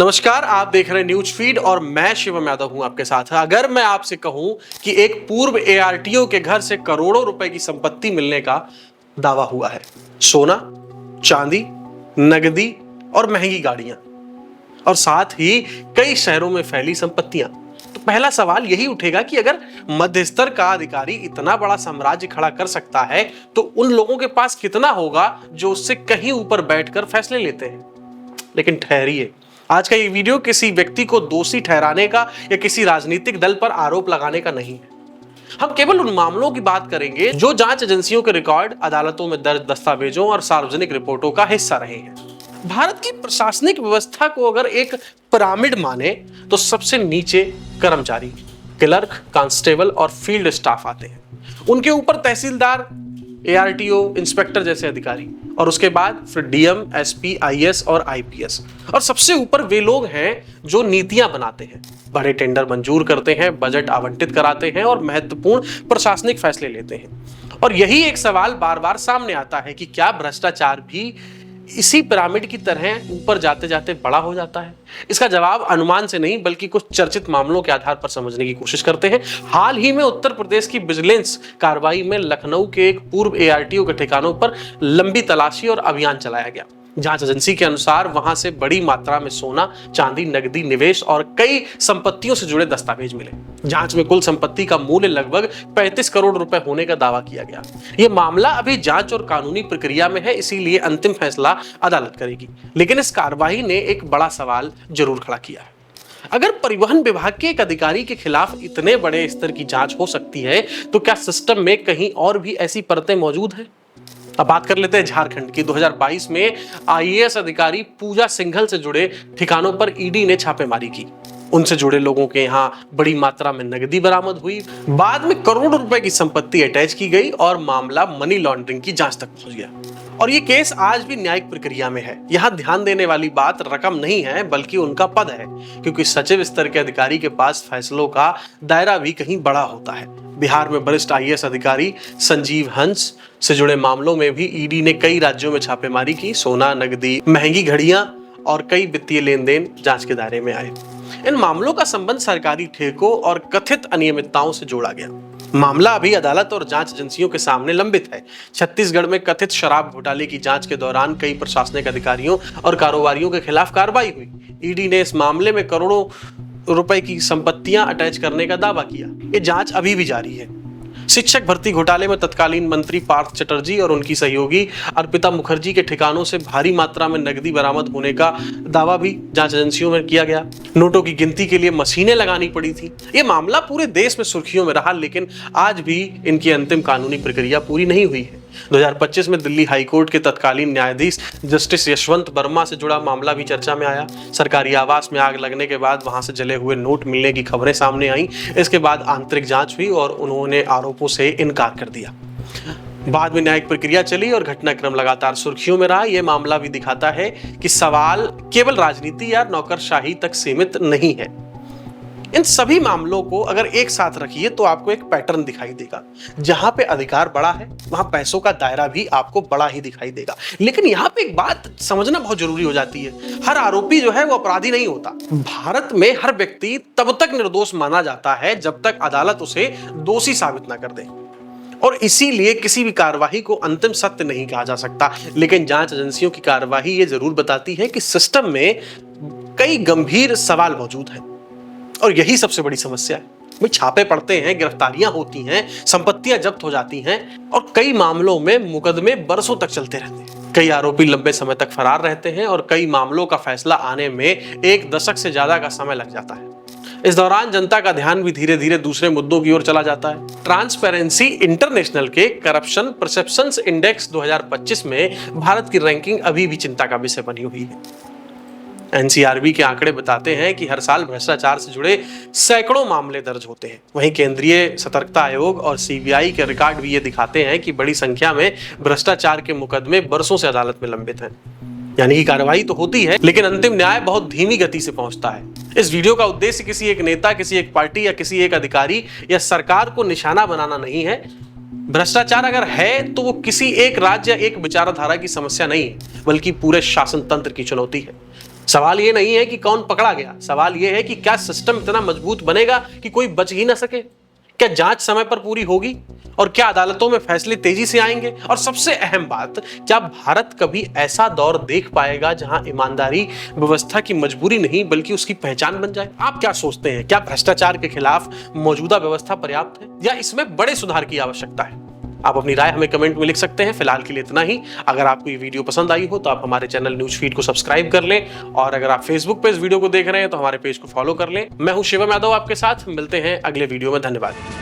नमस्कार, आप देख रहे हैं न्यूज फीड और मैं शिवम यादव हूं आपके साथ। अगर मैं आपसे कहूं कि एक पूर्व एआरटीओ के घर से करोड़ों रुपए की संपत्ति मिलने का दावा हुआ है, सोना, चांदी, नगदी और महंगी गाड़ियां और साथ ही कई शहरों में फैली संपत्तियां, तो पहला सवाल यही उठेगा कि अगर मध्य स्तर का अधिकारी इतना बड़ा साम्राज्य खड़ा कर सकता है तो उन लोगों के पास कितना होगा जो उससे कहीं ऊपर बैठकर फैसले लेते हैं। लेकिन ठहरिए, आज का ये वीडियो किसी व्यक्ति को दोषी ठहराने का या किसी राजनीतिक दल पर आरोप लगाने का नहीं है। हम केवल उन मामलों की बात करेंगे जो जांच एजेंसियों के रिकॉर्ड, अदालतों में दर्ज दस्तावेजों और सार्वजनिक रिपोर्टों का हिस्सा रहे हैं। भारत की प्रशासनिक व्यवस्था को अगर एक पिरामिड माने तो सबसे नीचे कर्मचारी, क्लर्क, कांस्टेबल और फील्ड स्टाफ आते हैं। उनके ऊपर तहसीलदार, एआरटीओ, इंस्पेक्टर जैसे अधिकारी और उसके बाद फिर डीएम, एसपी, आईएएस और आईपीएस और सबसे ऊपर वे लोग हैं जो नीतियां बनाते हैं, बड़े टेंडर मंजूर करते हैं, बजट आवंटित कराते हैं और महत्वपूर्ण प्रशासनिक फैसले लेते हैं। और यही एक सवाल बार बार सामने आता है कि क्या भ्रष्टाचार भी इसी पिरामिड की तरह ऊपर जाते जाते बड़ा हो जाता है? इसका जवाब अनुमान से नहीं बल्कि कुछ चर्चित मामलों के आधार पर समझने की कोशिश करते हैं। हाल ही में उत्तर प्रदेश की विजिलेंस कार्रवाई में लखनऊ के एक पूर्व एआरटीओ के ठिकानों पर लंबी तलाशी और अभियान चलाया गया। जांच एजेंसी के अनुसार वहां से बड़ी मात्रा में सोना, चांदी, नकदी, निवेश और कई संपत्तियों से जुड़े दस्तावेज मिले। जांच में कुल संपत्ति का मूल्य लगभग 35 करोड़ रुपए होने का दावा किया गया। यह मामला अभी जांच और कानूनी प्रक्रिया में है, इसीलिए अंतिम फैसला अदालत करेगी। लेकिन इस कार्रवाई ने एक बड़ा सवाल जरूर खड़ा किया है। अगर परिवहन विभाग के एक अधिकारी के खिलाफ इतने बड़े स्तर की जांच हो सकती है तो क्या सिस्टम में कहीं और भी ऐसी परतें मौजूद हैं? अब बात कर लेते हैं झारखंड की। 2022 में आईएएस अधिकारी पूजा सिंघल से जुड़े ठिकानों पर ईडी ने छापेमारी की। उनसे जुड़े लोगों के यहां बड़ी मात्रा में नकदी बरामद हुई। बाद में करोड़ों रुपए की संपत्ति अटैच की गई और मामला मनी लॉन्ड्रिंग की जांच तक पहुंच गया। और ये केस आज भी न्यायिक प्रक्रिया में है। यहाँ ध्यान देने वाली बात रकम नहीं है बल्कि उनका पद है, क्योंकि सचिव स्तर के अधिकारी के पास फैसलों का दायरा भी कहीं बड़ा होता है। बिहार में वरिष्ठ आईएएस अधिकारी संजीव हंस से जुड़े मामलों में भी ईडी ने कई राज्यों में छापेमारी की। सोना, नकदी, महंगी घड़ियां और कई वित्तीय लेन देन जांच के दायरे में आए। इन मामलों का संबंध सरकारी ठेकों और कथित अनियमितताओं से जोड़ा गया। मामला अभी अदालत और जांच एजेंसियों के सामने लंबित है। छत्तीसगढ़ में कथित शराब घोटाले की जांच के दौरान कई प्रशासनिक अधिकारियों और कारोबारियों के खिलाफ कार्रवाई हुई। ईडी ने इस मामले में करोड़ों रुपए की संपत्तियां अटैच करने का दावा किया। ये जांच अभी भी जारी है। शिक्षक भर्ती घोटाले में तत्कालीन मंत्री पार्थ चटर्जी और उनकी सहयोगी अर्पिता मुखर्जी के ठिकानों से भारी मात्रा में नकदी बरामद होने का दावा भी जांच एजेंसियों में किया गया। नोटों की गिनती के लिए मशीनें लगानी पड़ी थी। ये मामला पूरे देश में सुर्खियों में रहा, लेकिन आज भी इनकी अंतिम कानूनी प्रक्रिया पूरी नहीं हुई है। 2025 में दिल्ली हाईकोर्ट के तत्कालीन न्यायाधीश जस्टिस यशवंत वर्मा से जुड़ा मामला भी चर्चा में आया। सरकारी आवास में आग लगने के बाद वहां से जले हुए नोट मिलने की खबरें सामने आईं। इसके बाद आंतरिक जांच हुई और उन्होंने आरोपों से इनकार कर दिया। बाद में न्यायिक प्रक्रिया चली और घटनाक्रम लगातार सुर्खियों में रहा। यह मामला भी दिखाता है कि सवाल केवल राजनीति या नौकरशाही तक सीमित नहीं है। इन सभी मामलों को अगर एक साथ रखिए तो आपको एक पैटर्न दिखाई देगा। जहां पे अधिकार बड़ा है वहां पैसों का दायरा भी आपको बड़ा ही दिखाई देगा। लेकिन यहाँ पे एक बात समझना बहुत जरूरी हो जाती है, हर आरोपी जो है वो अपराधी नहीं होता। भारत में हर व्यक्ति तब तक निर्दोष माना जाता है जब तक अदालत उसे दोषी साबित ना कर दे, और इसीलिए किसी भी कार्यवाही को अंतिम सत्य नहीं कहा जा सकता। लेकिन जांच एजेंसियों की कार्यवाही ये जरूर बताती है कि सिस्टम में कई गंभीर सवाल मौजूद हैं, और यही सबसे बड़ी समस्या है। भाई, छापे पड़ते हैं, गिरफ्तारियां होती हैं, संपत्तियां जब्त हो जाती हैं और कई मामलों में मुकदमे बरसों तक चलते रहते हैं। कई आरोपी लंबे समय तक फरार रहते हैं और कई मामलों का फैसला आने में 1 दशक से ज्यादा का समय लग जाता है। इस दौरान जनता का ध्यान भी धीरे धीरे दूसरे मुद्दों की ओर चला जाता है। ट्रांसपेरेंसी इंटरनेशनल के करप्शन परसेप्शंस इंडेक्स 2025 में भारत की रैंकिंग अभी भी चिंता का विषय बनी हुई है। एनसीआरबी के आंकड़े बताते हैं कि हर साल भ्रष्टाचार से जुड़े सैकड़ों मामले दर्ज होते हैं। वहीं केंद्रीय सतर्कता आयोग और सीबीआई के रिकॉर्ड भी ये दिखाते हैं कि बड़ी संख्या में भ्रष्टाचार के मुकदमे बरसों से अदालत में लंबित हैं। यानी कि कार्रवाई तो होती है लेकिन अंतिम न्याय बहुत धीमी गति से पहुंचता है। इस वीडियो का उद्देश्य किसी एक नेता, किसी एक पार्टी या किसी एक अधिकारी या सरकार को निशाना बनाना नहीं है। भ्रष्टाचार अगर है तो वो किसी एक राज्य या एक विचारधारा की समस्या नहीं है, बल्कि पूरे शासन तंत्र की चुनौती है। सवाल ये नहीं है कि कौन पकड़ा गया, सवाल ये है कि क्या सिस्टम इतना मजबूत बनेगा कि कोई बच ही ना सके? क्या जांच समय पर पूरी होगी? और क्या अदालतों में फैसले तेजी से आएंगे? और सबसे अहम बात, क्या भारत कभी ऐसा दौर देख पाएगा जहां ईमानदारी व्यवस्था की मजबूरी नहीं बल्कि उसकी पहचान बन जाए? आप क्या सोचते हैं? क्या भ्रष्टाचार के खिलाफ मौजूदा व्यवस्था पर्याप्त है या इसमें बड़े सुधार की आवश्यकता है? आप अपनी राय हमें कमेंट में लिख सकते हैं। फिलहाल के लिए इतना ही। अगर आपको ये वीडियो पसंद आई हो तो आप हमारे चैनल न्यूज फीड को सब्सक्राइब कर लें, और अगर आप फेसबुक पे इस वीडियो को देख रहे हैं तो हमारे पेज को फॉलो कर लें। मैं हूं शिवम यादव आपके साथ, मिलते हैं अगले वीडियो में। धन्यवाद।